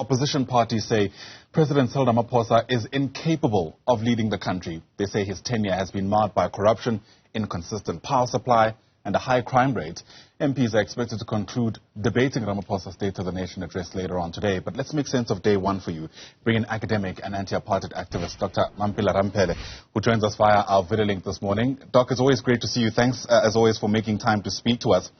opposition parties say President Cyril Ramaphosa is incapable of leading the country. They say his tenure has been marred by corruption, inconsistent power supply, and a high crime rate. MPs are expected to conclude debating Ramaphosa's State of the Nation address later on today. But let's make sense of day one for you. Bring in academic and anti-apartheid activist Dr Mamphela Ramphele, who joins us via our video link this morning. Doc, it's always great to see you. Thanks, as always, for making time to speak to us.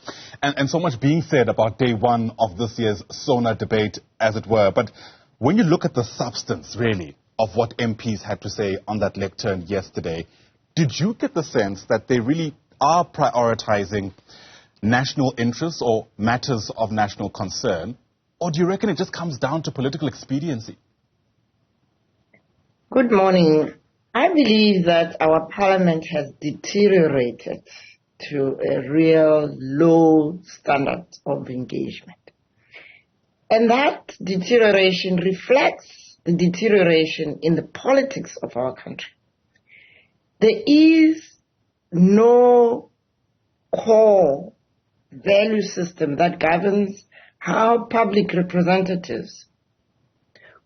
And so much being said about day one of this year's SONA debate, as it were. But when you look at the substance, really, of what MPs had to say on that lectern yesterday, did you get the sense that they really are prioritizing national interests or matters of national concern, or do you reckon it just comes down to political expediency? Good morning. I believe that our parliament has deteriorated to a real low standard of engagement. And that deterioration reflects the deterioration in the politics of our country. There is no core value system that governs how public representatives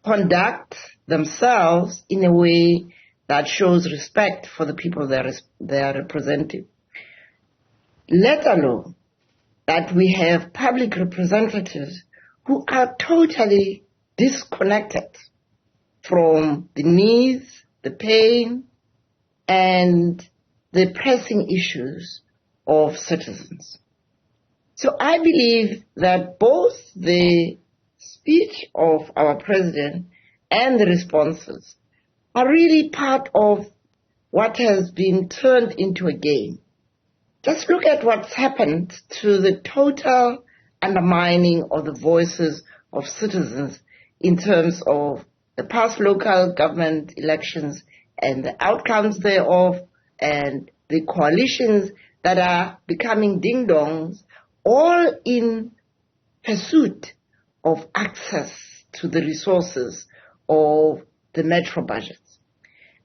conduct themselves in a way that shows respect for the people they are representing. Let alone that we have public representatives who are totally disconnected from the needs, the pain, and the pressing issues of citizens. So I believe that both the speech of our president and the responses are really part of what has been turned into a game. Just look at what's happened to the total undermining of the voices of citizens in terms of the past local government elections and the outcomes thereof, and the coalitions that are becoming ding-dongs, all in pursuit of access to the resources of the metro budgets.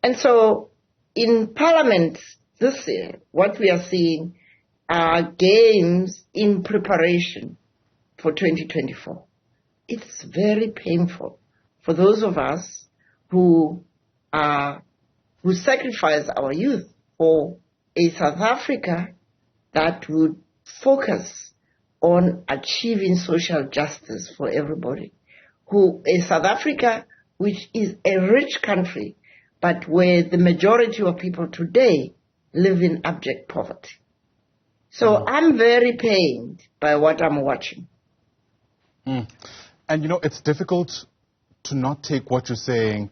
And so in Parliament this year, what we are seeing are games in preparation for 2024. It's very painful for those of us who sacrifice our youth for a South Africa that would focus on achieving social justice for everybody. A South Africa which is a rich country, but where the majority of people today live in abject poverty. So I'm very pained by what I'm watching. And it's difficult to not take what you're saying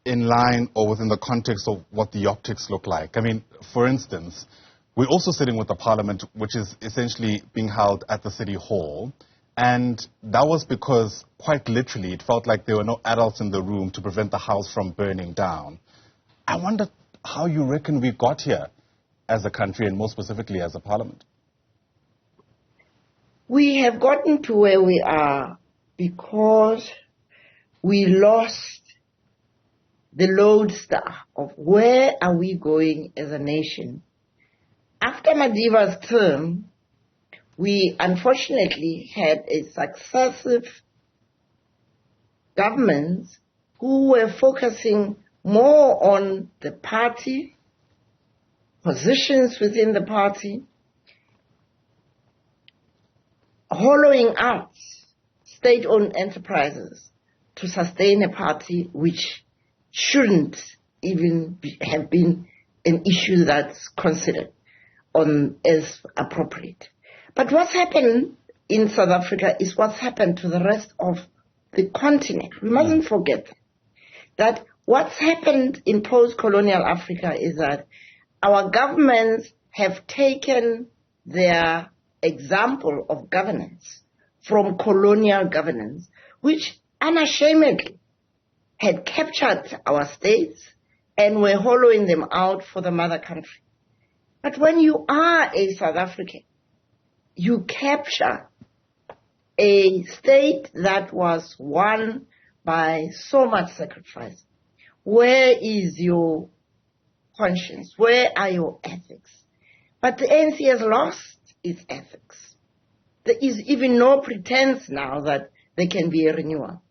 in line or within the context of what the optics look like. I mean, for instance, we're also sitting with the parliament, which is essentially being held at the city hall. And that was because, quite literally, it felt like there were no adults in the room to prevent the house from burning down. I wonder how you reckon we got here as a country, and more specifically as a parliament. We have gotten to where we are because we lost the lodestar of where are we going as a nation. After Madiba's term, we unfortunately had a successive governments who were focusing more on the party, positions within the party, hollowing out state-owned enterprises to sustain a party which shouldn't even have been an issue that's considered as appropriate. But what's happened in South Africa is what's happened to the rest of the continent. We mustn't forget that what's happened in post-colonial Africa is that our governments have taken their example of governance from colonial governance, which unashamedly had captured our states and were hollowing them out for the mother country. But when you are a South African, you capture a state that was won by so much sacrifice. Where is your conscience? Where are your ethics? But the ANC has lost its ethics. There is even no pretense now that there can be a renewal.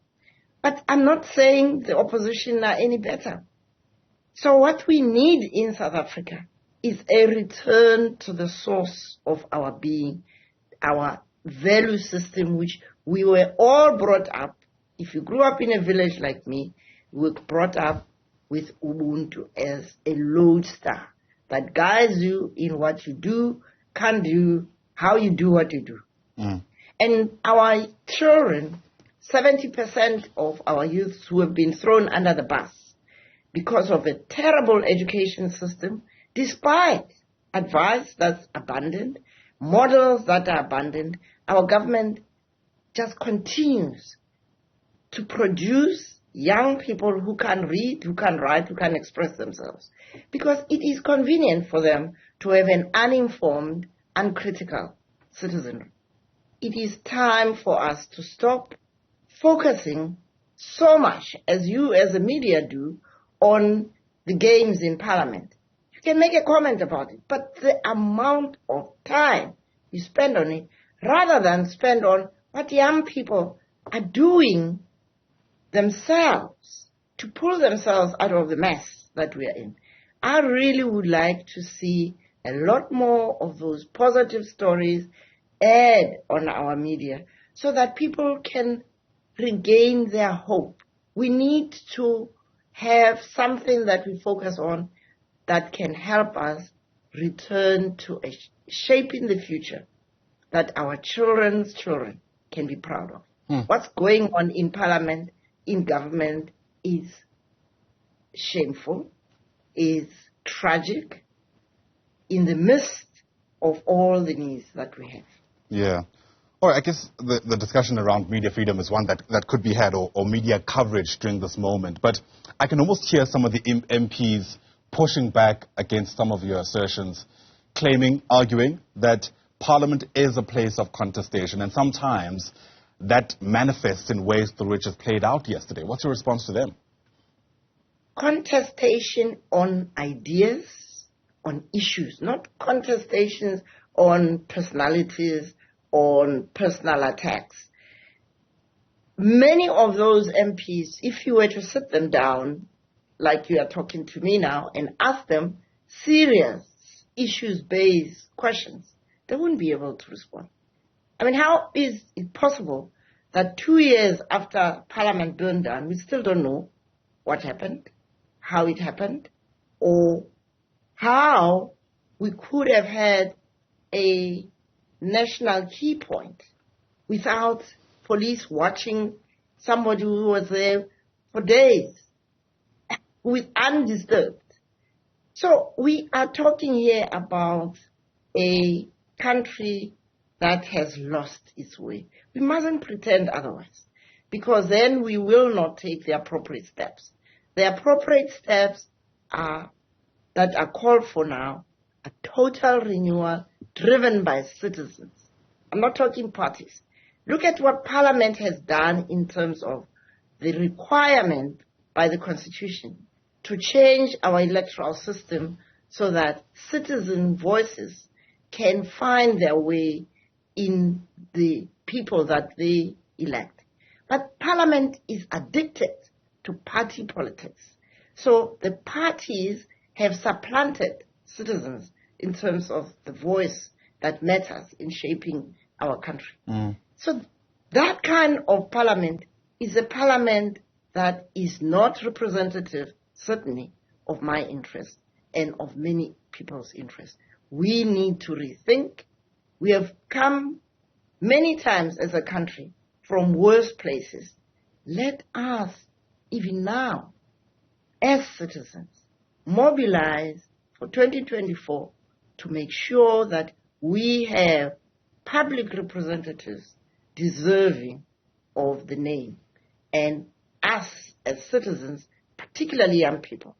But I'm not saying the opposition are any better. So what we need in South Africa is a return to the source of our being, our value system, which we were all brought up. If you grew up in a village like me, we were brought up with Ubuntu as a lodestar that guides you in what you do, can do, how you do what you do. And our children, 70% of our youths who have been thrown under the bus because of a terrible education system, despite advice that's abundant, models that are abundant, our government just continues to produce young people who can read, who can write, who can express themselves. Because it is convenient for them to have an uninformed, uncritical citizenry. It is time for us to stop focusing so much, as you as a media do, on the games in Parliament. You can make a comment about it, but the amount of time you spend on it, rather than spend on what young people are doing themselves to pull themselves out of the mess that we are in. I really would like to see a lot more of those positive stories aired on our media so that people can regain their hope. We need to have something that we focus on that can help us return to a shaping the future that our children's children can be proud of. What's going on in Parliament, in government, is shameful, is tragic, in the midst of all the needs that we have. Yeah. All right, I guess the discussion around media freedom is one that could be had, or media coverage during this moment. But I can almost hear some of the MPs pushing back against some of your assertions, arguing that Parliament is a place of contestation, and sometimes that manifests in ways through which it played out yesterday. What's your response to them? Contestation on ideas, on issues, not contestations on personalities, on personal attacks. Many of those MPs, if you were to sit them down, like you are talking to me now, and ask them serious issues-based questions, they wouldn't be able to respond. I mean, how is it possible that 2 years after Parliament burned down, we still don't know what happened, how it happened, or how we could have had a national key point without police watching somebody who was there for days with undisturbed. So we are talking here about a country that has lost its way. We mustn't pretend otherwise, because then we will not take the appropriate steps. The appropriate steps that are called for now a total renewal driven by citizens. I'm not talking parties. Look at what Parliament has done in terms of the requirement by the Constitution to change our electoral system so that citizen voices can find their way in the people that they elect. But Parliament is addicted to party politics. So the parties have supplanted citizens in terms of the voice that matters in shaping our country. So that kind of parliament is a parliament that is not representative, certainly, of my interest and of many people's interest. We need to rethink. We have come many times as a country from worse places. Let us, even now, as citizens, mobilize for 2024 to make sure that we have public representatives deserving of the name. And us as citizens, particularly young people,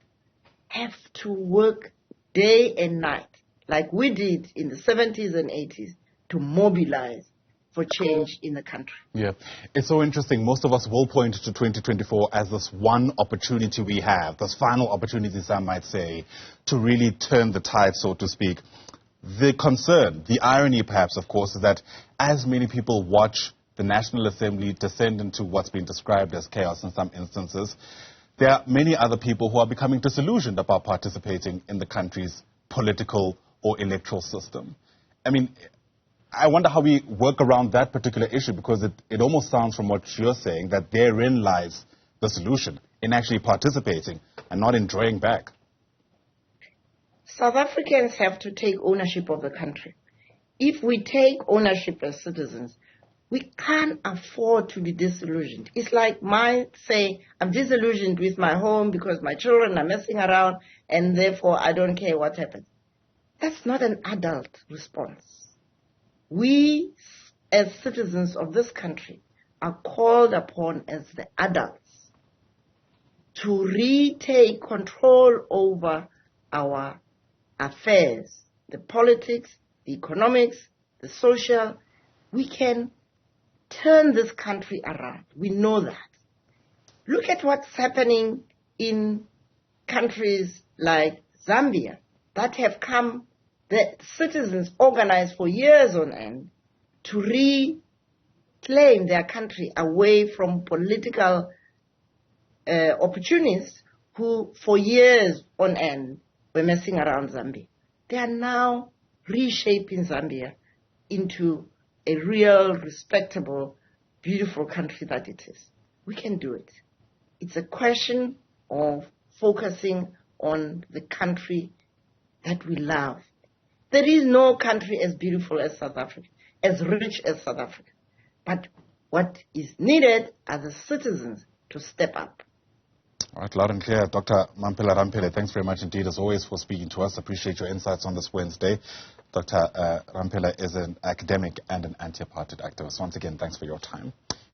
have to work day and night, like we did in the 70s and 80s, to mobilize for change in the country. Yeah, it's so interesting. Most of us will point to 2024 as this one opportunity we have, this final opportunity, some might say, to really turn the tide, so to speak. The concern, the irony perhaps, of course, is that as many people watch the National Assembly descend into what's been described as chaos in some instances, there are many other people who are becoming disillusioned about participating in the country's political or electoral system. I mean, I wonder how we work around that particular issue, because it almost sounds from what you're saying that therein lies the solution, in actually participating and not in drawing back. South Africans have to take ownership of the country. If we take ownership as citizens, we can't afford to be disillusioned. It's like saying, I'm disillusioned with my home because my children are messing around and therefore I don't care what happens. That's not an adult response. We, as citizens of this country, are called upon as the adults to retake control over our affairs, the politics, the economics, the social. We can turn this country around. We know that. Look at what's happening in countries like Zambia that have come, the citizens organized for years on end to reclaim their country away from political opportunists who for years on end were messing around Zambia. They are now reshaping Zambia into a real, respectable, beautiful country that it is. We can do it. It's a question of focusing on the country that we love. There is no country as beautiful as South Africa, as rich as South Africa. But what is needed are the citizens to step up. All right, loud and clear. Dr Mamphela Ramphele, thanks very much indeed, as always, for speaking to us. Appreciate your insights on this Wednesday. Dr. Ramphele is an academic and an anti-apartheid activist. Once again, thanks for your time.